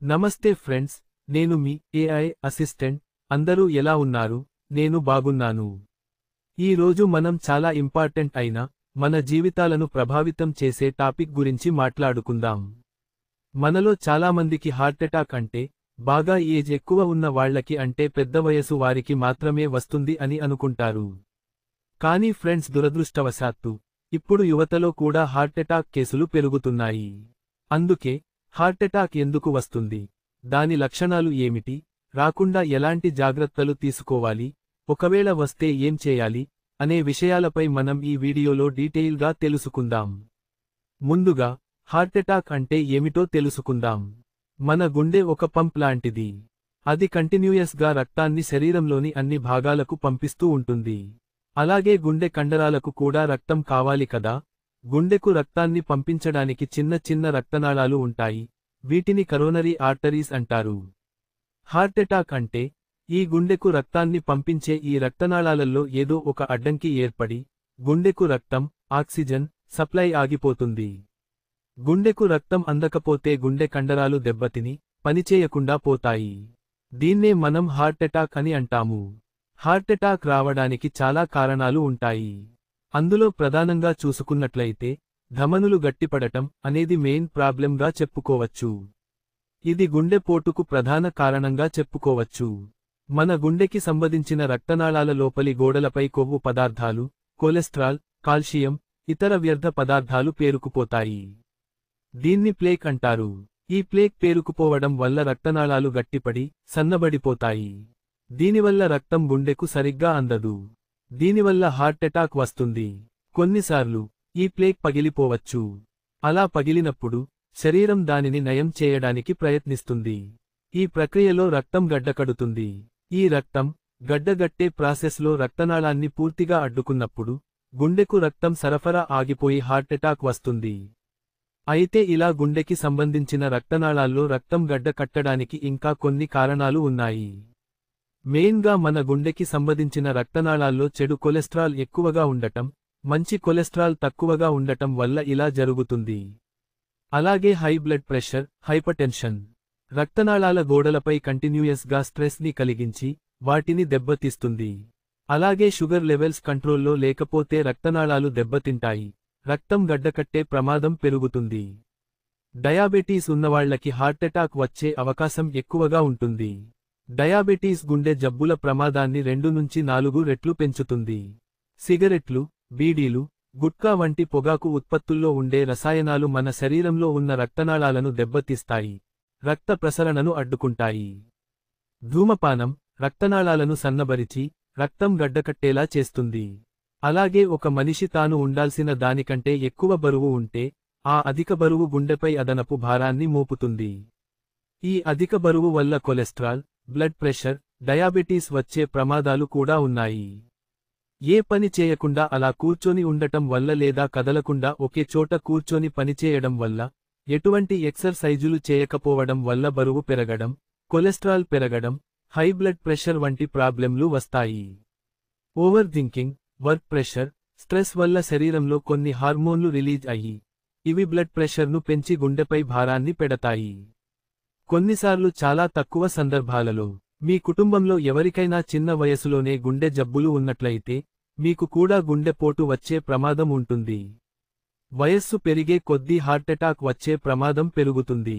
నమస్తే ఫ్రెండ్స్, నేను మీ AI assistant. అందరూ ఎలా ఉన్నారు? నేను బాగున్నాను. ఈ రోజు మనం చాలా ఇంపార్టెంట్ అయిన, మన జీవితాలను ప్రభావితం చేసే టాపిక్ గురించి మాట్లాడుకుందాం. మనలో చాలామందికి హార్ట్అటాక్ అంటే, బాగా ఏజ్ ఎక్కువ ఉన్న వాళ్లకి అంటే పెద్ద వయసు వారికి మాత్రమే వస్తుంది అని అనుకుంటారు. కానీ ఫ్రెండ్స్, దురదృష్టవశాత్తు ఇప్పుడు యువతలో కూడా హార్ట్అటాక్ కేసులు పెరుగుతున్నాయి. అందుకే హార్ట్అటాక్ ఎందుకు వస్తుంది, దాని లక్షణాలు ఏమిటి, రాకుండా ఎలాంటి జాగ్రత్తలు తీసుకోవాలి, ఒకవేళ వస్తే ఏం చేయాలి అనే విషయాలపై మనం ఈ వీడియోలో డీటెయిల్గా తెలుసుకుందాం. ముందుగా హార్ట్అటాక్ అంటే ఏమిటో తెలుసుకుందాం. మన గుండె ఒక పంప్ లాంటిది. అది కంటిన్యూయస్గా రక్తాన్ని శరీరంలోని అన్ని భాగాలకు పంపిస్తూ ఉంటుంది. అలాగే గుండె కండరాలకు కూడా రక్తం కావాలి కదా. గుండెకు రక్తాన్ని పంపించడానికి చిన్న చిన్న రక్తనాళాలు ఉంటాయి. వీటిని కరోనరీ ఆర్టరీస్ అంటారు. హార్ట్అటాక్ అంటే, ఈ గుండెకు రక్తాన్ని పంపించే ఈ రక్తనాళాలలో ఏదో ఒక అడ్డంకి ఏర్పడి, గుండెకు రక్తం, ఆక్సిజన్ సప్లై ఆగిపోతుంది. గుండెకు రక్తం అందకపోతే గుండె కండరాలు దెబ్బతిని, పనిచేయకుండా పోతాయి. దీన్నే మనం హార్ట్అటాక్ అని అంటాము. హార్ట్అటాక్ రావడానికి చాలా కారణాలు ఉంటాయి. అందులో ప్రధానంగా చూసుకున్నట్లయితే, ధమనులు గట్టిపడటం అనేది మెయిన్ ప్రాబ్లెమ్గా చెప్పుకోవచ్చు. ఇది గుండెపోటుకు ప్రధాన కారణంగా చెప్పుకోవచ్చు. మన గుండెకి సంబంధించిన రక్తనాళాల లోపలి గోడలపై కొవ్వు పదార్థాలు, కొలెస్ట్రాల్, కాల్షియం, ఇతర వ్యర్థ పదార్థాలు పేరుకుపోతాయి. దీన్ని ప్లేక్ అంటారు. ఈ ప్లేక్ పేరుకుపోవడం వల్ల రక్తనాళాలు గట్టిపడి, సన్నబడిపోతాయి. దీనివల్ల రక్తం గుండెకు సరిగ్గా అందదు. దీనివల్ల హార్ట్అటాక్ వస్తుంది. కొన్నిసార్లు ఈ ప్లేక్ పగిలిపోవచ్చు. అలా పగిలినప్పుడు శరీరం దానిని నయం చేయడానికి ప్రయత్నిస్తుంది. ఈ ప్రక్రియలో రక్తం గడ్డకడుతుంది. ఈ రక్తం గడ్డగట్టే ప్రాసెస్లో రక్తనాళాన్ని పూర్తిగా అడ్డుకున్నప్పుడు గుండెకు రక్తం సరఫరా ఆగిపోయి హార్ట్అటాక్ వస్తుంది. అయితే ఇలా గుండెకి సంబంధించిన రక్తనాళాల్లో రక్తం గడ్డ కట్టడానికి ఇంకా కొన్ని కారణాలు ఉన్నాయి. మెయిన్గా మన గుండెకి సంబంధించిన రక్తనాళాల్లో చెడు కొలెస్ట్రాల్ ఎక్కువగా ఉండటం, మంచి కొలెస్ట్రాల్ తక్కువగా ఉండటం వల్ల ఇలా జరుగుతుంది. అలాగే హై బ్లడ్ ప్రెషర్, హైపర్టెన్షన్ రక్తనాళాల గోడలపై కంటిన్యూయస్గా స్ట్రెస్ని కలిగించి, వాటిని దెబ్బతీస్తుంది. అలాగే షుగర్ లెవెల్స్ కంట్రోల్లో లేకపోతే రక్తనాళాలు దెబ్బతింటాయి, రక్తం గడ్డకట్టే ప్రమాదం పెరుగుతుంది. డయాబెటీస్ ఉన్నవాళ్లకి హార్ట్అటాక్ వచ్చే అవకాశం ఎక్కువగా ఉంటుంది. డయాబెటీస్ గుండె జబ్బుల ప్రమాదాన్ని 2 నుంచి 4 రెట్లు పెంచుతుంది. సిగరెట్లు, బీడీలు, గుట్కా వంటి పొగాకు ఉత్పత్తుల్లో ఉండే రసాయనాలు మన శరీరంలో ఉన్న రక్తనాళాలను దెబ్బతీస్తాయి, రక్త ప్రసరణను అడ్డుకుంటాయి. ధూమపానం రక్తనాళాలను సన్నబరిచి, రక్తం గడ్డకట్టేలా చేస్తుంది. అలాగే ఒక మనిషి తాను ఉండాల్సిన దానికంటే ఎక్కువ బరువు ఉంటే, ఆ అధిక బరువు గుండెపై అదనపు భారాన్ని మోపుతుంది. ఈ అధిక బరువు వల్ల కొలెస్ట్రాల్, బ్లడ్ ప్రెషర్, డయాబెటీస్ వచ్చే ప్రమాదాలు కూడా ఉన్నాయి. ఏ పని చేయకుండా అలా కూర్చొని ఉండటం వల్ల లేదా కదలకుండా ఒకే చోట కూర్చొని పనిచేయడం వల్ల, ఎటువంటి ఎక్సర్సైజులు చేయకపోవడం వల్ల బరువు పెరగడం, కొలెస్ట్రాల్ పెరగడం, హై బ్లడ్ ప్రెషర్ వంటి ప్రాబ్లెమ్లు వస్తాయి. Over thinking, work pressure, stress వల్ల శరీరంలో కొన్ని హార్మోన్లు రిలీజ్ అయ్యి, ఇవి బ్లడ్ ప్రెషర్ను పెంచి గుండెపై భారాన్ని పెడతాయి. కొన్నిసార్లు చాలా తక్కువ సందర్భాలలో, మీ కుటుంబంలో ఎవరికైనా చిన్న వయసులోనే గుండె జబ్బులు ఉన్నట్లయితే, మీకు కూడా గుండెపోటు వచ్చే ప్రమాదం ఉంటుంది. వయస్సు పెరిగే కొద్దీ హార్ట్అటాక్ వచ్చే ప్రమాదం పెరుగుతుంది.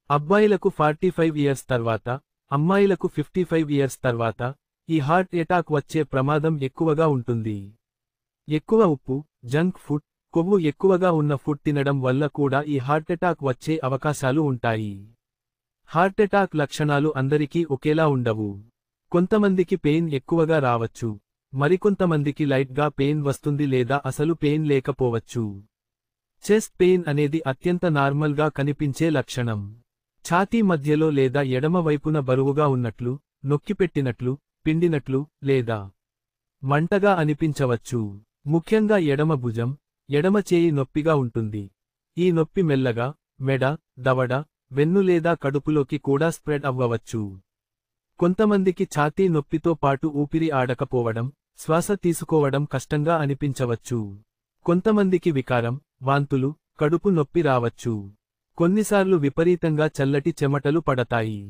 అబ్బాయిలకు 45 ఇయర్స్ తర్వాత, అమ్మాయిలకు 55 ఇయర్స్ తర్వాత ఈ హార్ట్అటాక్ వచ్చే ప్రమాదం ఎక్కువగా ఉంటుంది. ఎక్కువ ఉప్పు, జంక్ ఫుడ్, కొవ్వు ఎక్కువగా ఉన్న ఫుడ్ తినడం వల్ల కూడా ఈ హార్ట్అటాక్ వచ్చే అవకాశాలు ఉంటాయి. హార్ట్అటాక్ లక్షణాలు అందరికీ ఒకేలా ఉండవు. కొంతమందికి పెయిన్ ఎక్కువగా రావచ్చు, మరికొంతమందికి లైట్గా పెయిన్ వస్తుంది లేదా అసలు పెయిన్ లేకపోవచ్చు. చెస్ట్ పెయిన్ అనేది అత్యంత నార్మల్గా కనిపించే లక్షణం. ఛాతీ మధ్యలో లేదా ఎడమ వైపున బరువుగా ఉన్నట్లు, నొక్కిపెట్టినట్లు, పిండినట్లు లేదా మంటగా అనిపించవచ్చు. ముఖ్యంగా ఎడమ భుజం, ఎడమ చేయి నొప్పిగా ఉంటుంది. ఈ నొప్పి మెల్లగా మెడ, దవడ, వెన్ను లేదా కడుపులోకి కూడా స్ప్రెడ్ అవ్వవచ్చు. కొంతమందికి ఛాతీ నొప్పితో పాటు ఊపిరి ఆడకపోవడం, శ్వాస తీసుకోవడం కష్టంగా అనిపించవచ్చు. కొంతమందికి వికారం, వాంతులు, కడుపు నొప్పి రావచ్చు. కొన్నిసార్లు విపరీతంగా చల్లటి చెమటలు పడతాయి.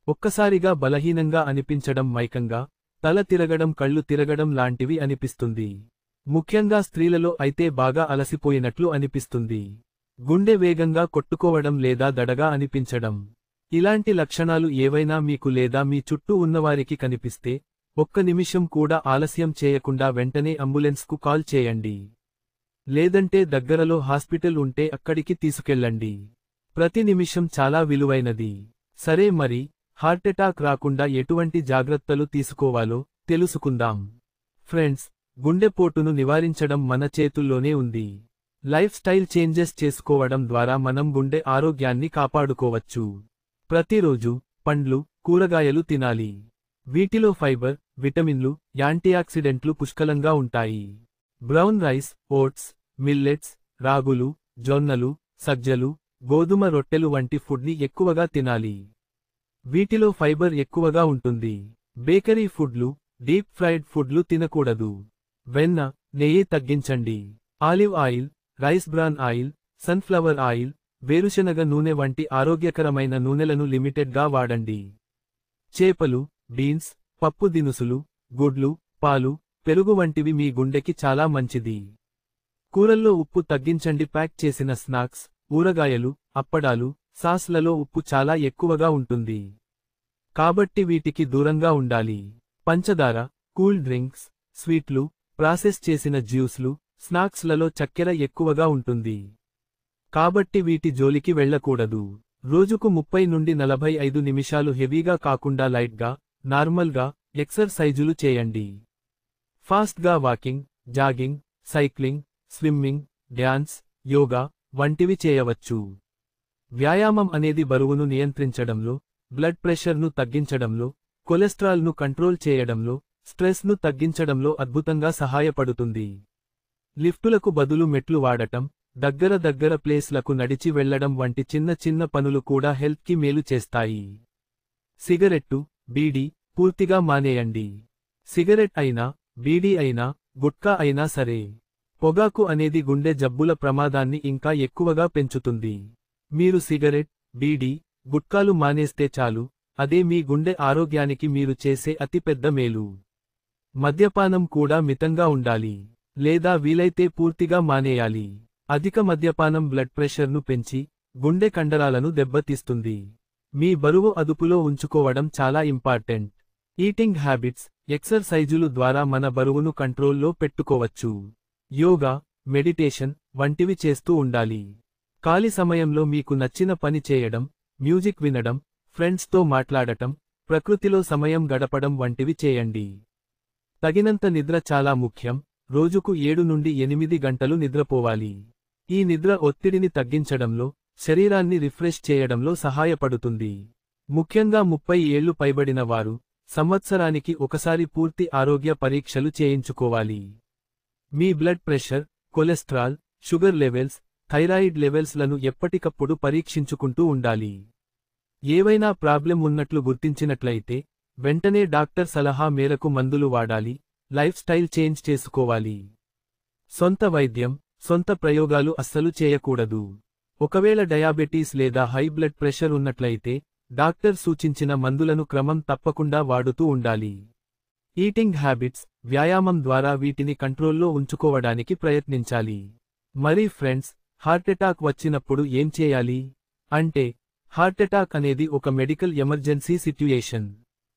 ఒక్కసారిగా బలహీనంగా అనిపించడం, మైకంగా, తల తిరగడం, కళ్ళు తిరగడం లాంటివి అనిపిస్తుంది. ముఖ్యంగా స్త్రీలలో అయితే బాగా అలసిపోయినట్లు అనిపిస్తుంది. గుండె వేగంగా కొట్టుకోవడం లేదా దడగా అనిపించడం. ఇలాంటి లక్షణాలు ఏవైనా మీకు లేదా మీ చుట్టూ ఉన్నవారికి కనిపిస్తే, ఒక్క నిమిషం కూడా ఆలస్యం చేయకుండా వెంటనే అంబులెన్స్కు కాల్ చేయండి. లేదంటే దగ్గరలో హాస్పిటల్ ఉంటే అక్కడికి తీసుకెళ్ళండి. ప్రతి నిమిషం చాలా విలువైనది. సరే, మరి హార్టెటాక్ రాకుండా ఎటువంటి జాగ్రత్తలు తీసుకోవాలో తెలుసుకుందాం. ఫ్రెండ్స్, గుండెపోటును నివారించడం మన చేతుల్లోనే ఉంది. లైఫ్ స్టైల్ చేంజెస్ చేసుకోవడం ద్వారా మనం గుండె ఆరోగ్యాన్ని కాపాడుకోవచ్చు. ప్రతిరోజు పండ్లు, కూరగాయలు తినాలి. వీటిలో ఫైబర్, విటమిన్లు, యాంటీఆక్సిడెంట్లు పుష్కలంగా ఉంటాయి. బ్రౌన్ రైస్, ఓట్స్, మిల్లెట్స్, రాగులు, జొన్నలు, సజ్జలు, గోధుమ రొట్టెలు వంటి ఫుడ్ని ఎక్కువగా తినాలి. వీటిలో ఫైబర్ ఎక్కువగా ఉంటుంది. బేకరీ ఫుడ్లు, డీప్ ఫ్రైడ్ ఫుడ్లు తినకూడదు. వెన్న, నెయ్యి తగ్గించండి. Olive oil, rice bran oil, sunflower oil, వేరుశనగ నూనె వంటి ఆరోగ్యకరమైన నూనెలను లిమిటెడ్గా వాడండి. చేపలు, బీన్స్, పప్పు దినుసులు, గుడ్లు, పాలు, పెరుగు వంటివి మీ గుండెకి చాలా మంచిది. కూరల్లో ఉప్పు తగ్గించండి. ప్యాక్ చేసిన స్నాక్స్, ఊరగాయలు, అప్పడాలు, సాస్లలో ఉప్పు చాలా ఎక్కువగా ఉంటుంది. కాబట్టి వీటికి దూరంగా ఉండాలి. పంచదార, కూల్ డ్రింక్స్, స్వీట్లు, ప్రాసెస్ చేసిన జ్యూస్లు, స్నాక్స్లలో చక్కెర ఎక్కువగా ఉంటుంది. కాబట్టి వీటి జోలికి వెళ్ళకూడదు. రోజుకు 30 నుండి 45 నిమిషాలు హెవీగా కాకుండా లైట్గా, నార్మల్గా ఎక్సర్సైజులు చేయండి. ఫాస్ట్గా walking, jogging, cycling, swimming, dance, yoga వంటివి చేయవచ్చు. వ్యాయామం అనేది బరువును నియంత్రించడంలో, బ్లడ్ ప్రెషర్ను తగ్గించడంలో, కొలెస్ట్రాల్ను కంట్రోల్ చేయడంలో, స్ట్రెస్ను తగ్గించడంలో అద్భుతంగా సహాయపడుతుంది. లిఫ్టులకు బదులు మెట్లు వాడటం, దగ్గర ప్లేస్లకు నడిచి వెళ్లడం వంటి చిన్న చిన్న పనులు కూడా హెల్త్కి మేలు చేస్తాయి. సిగరెట్టు, బీడీ పూర్తిగా మానేయండి. సిగరెట్ అయినా, బీడీ అయినా, గుట్కా అయినా సరే, పొగాకు అనేది గుండె జబ్బుల ప్రమాదాన్ని ఇంకా ఎక్కువగా పెంచుతుంది. మీరు సిగరెట్, బీడీ, గుట్కాలు మానేస్తే చాలు, అదే మీ గుండె ఆరోగ్యానికి మీరు చేసే అతిపెద్ద మేలు. మద్యపానం కూడా మితంగా ఉండాలి. లేదా వీలైతే పూర్తిగా మానేయాలి. అధిక మద్యపానం బ్లడ్ ప్రెషర్ను పెంచి, గుండె కండరాలను దెబ్బతీస్తుంది. మీ బరువు అదుపులో ఉంచుకోవడం చాలా ఇంపార్టెంట్. ఈటింగ్ హ్యాబిట్స్, ఎక్సర్సైజులు ద్వారా మన బరువును కంట్రోల్లో పెట్టుకోవచ్చు. యోగా, మెడిటేషన్ వంటివి చేస్తూ ఉండాలి. ఖాళీ సమయంలో మీకు నచ్చిన పని చేయడం, మ్యూజిక్ వినడం, ఫ్రెండ్స్తో మాట్లాడటం, ప్రకృతిలో సమయం గడపడం వంటివి చేయండి. తగినంత నిద్ర చాలా ముఖ్యం. రోజుకు 7 నుండి 8 గంటలు నిద్రపోవాలి. ఈ నిద్ర ఒత్తిడిని తగ్గించడంలో, శరీరాన్ని రిఫ్రెష్ చేయడంలో సహాయపడుతుంది. ముఖ్యంగా 30 ఏళ్లు పైబడిన వారు సంవత్సరానికి ఒకసారి పూర్తి ఆరోగ్య పరీక్షలు చేయించుకోవాలి. మీ blood pressure, cholesterol, sugar levels, thyroid లెవెల్స్లను ఎప్పటికప్పుడు పరీక్షించుకుంటూ ఉండాలి. ఏవైనా ప్రాబ్లం ఉన్నట్లు గుర్తించినట్లయితే, వెంటనే డాక్టర్ సలహా మేరకు మందులు వాడాలి. లైఫ్ స్టైల్ చేంజ్ చేసుకోవాలి. సొంత వైద్యం, సొంత ప్రయోగాలు అస్సలు చేయకూడదు. ఒకవేళ డయాబెటీస్ లేదా హై బ్లడ్ ప్రెషర్ ఉన్నట్లయితే, డాక్టర్ సూచించిన మందులను క్రమం తప్పకుండా వాడుతూ ఉండాలి. ఈటింగ్ హ్యాబిట్స్, వ్యాయామం ద్వారా వీటిని కంట్రోల్లో ఉంచుకోవడానికి ప్రయత్నించాలి. మరి ఫ్రెండ్స్, హార్టెటాక్ వచ్చినప్పుడు ఏం చేయాలి? అంటే, హార్టెటాక్ అనేది ఒక మెడికల్ ఎమర్జెన్సీ సిట్యుయేషన్.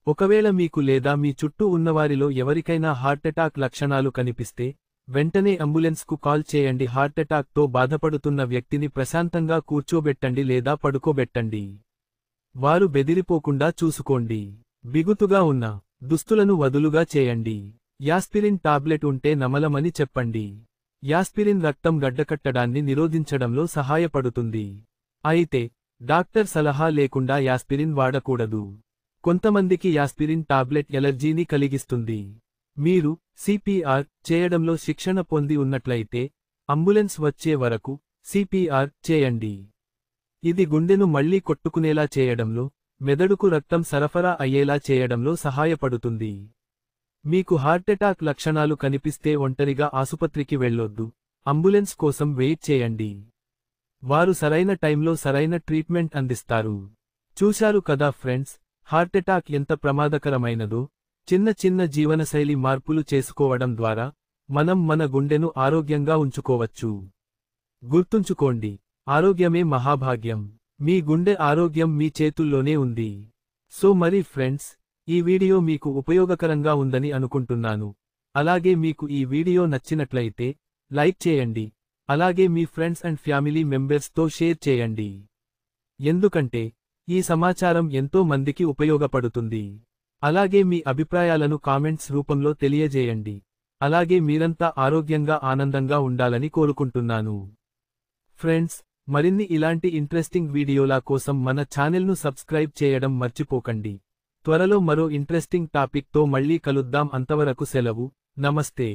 ఒకవేళ మీకు లేదా మీ చుట్టూ ఉన్నవారిలో ఎవరికైనా హార్టెటాక్ లక్షణాలు కనిపిస్తే, వెంటనే అంబులెన్స్కు కాల్ చేయండి. హార్టెటాక్తో బాధపడుతున్న వ్యక్తిని ప్రశాంతంగా కూర్చోబెట్టండి లేదా పడుకోబెట్టండి. వారు బెదిరిపోకుండా చూసుకోండి. బిగుతుగా ఉన్న దుస్తులను వదులుగా చేయండి. యాస్పిరిన్ టాబ్లెట్ ఉంటే నమలమని చెప్పండి. యాస్పిరిన్ రక్తం గడ్డకట్టడాన్ని నిరోధించడంలో సహాయపడుతుంది. అయితే, డాక్టర్ సలహా లేకుండా యాస్పిరిన్ వాడకూడదు. కొంతమందికి యాస్పిరిన్ టాబ్లెట్ ఎలర్జీని కలిగిస్తుంది. మీరు సిపిఆర్ చేయడంలో శిక్షణ పొంది ఉన్నట్లయితే, అంబులెన్స్ వచ్చే వరకు సిపిఆర్ చేయండి. ఇది గుండెను మళ్లీ కొట్టుకునేలా చేయడంలో, మెదడుకు రక్తం సరఫరా అయ్యేలా చేయడంలో సహాయపడుతుంది. మీకు హార్టెటాక్ లక్షణాలు కనిపిస్తే ఒంటరిగా ఆసుపత్రికి వెళ్ళొద్దు. అంబులెన్స్ కోసం వెయిట్ చేయండి. వారు సరైన టైంలో సరైన ట్రీట్మెంట్ అందిస్తారు. చూశారు కదా ఫ్రెండ్స్, హార్టెటాక్ ఎంత ప్రమాదకరమైనదో. చిన్న చిన్న జీవనశైలి మార్పులు చేసుకోవడం ద్వారా మనం మన గుండెను ఆరోగ్యంగా ఉంచుకోవచ్చు. గుర్తుంచుకోండి, ఆరోగ్యమే మహాభాగ్యం. మీ గుండె ఆరోగ్యం మీ చేతుల్లోనే ఉంది. సో మరి ఫ్రెండ్స్, ఈ వీడియో మీకు ఉపయోగకరంగా ఉందని అనుకుంటున్నాను. అలాగే మీకు ఈ వీడియో నచ్చినట్లయితే లైక్ చేయండి. అలాగే మీ ఫ్రెండ్స్ అండ్ ఫ్యామిలీ మెంబర్స్తో షేర్ చేయండి. ఎందుకంటే ఈ సమాచారం ఎంతో మందికి ఉపయోగపడుతుంది. అలాగే మీ అభిప్రాయాలను కామెంట్స్ రూపంలో తెలియజేయండి. అలాగే మీరంతా ఆరోగ్యంగా ఆనందంగా ఉండాలని కోరుకుంటున్నాను. ఫ్రెండ్స్, మరిన్ని ఇలాంటి ఇంట్రెస్టింగ్ వీడియోల కోసం మన ఛానెల్ను సబ్స్క్రైబ్ చేయడం మర్చిపోకండి. త్వరలో మరో ఇంట్రెస్టింగ్ టాపిక్తో మళ్ళీ కలుద్దాం. అంతవరకు సెలవు. నమస్తే.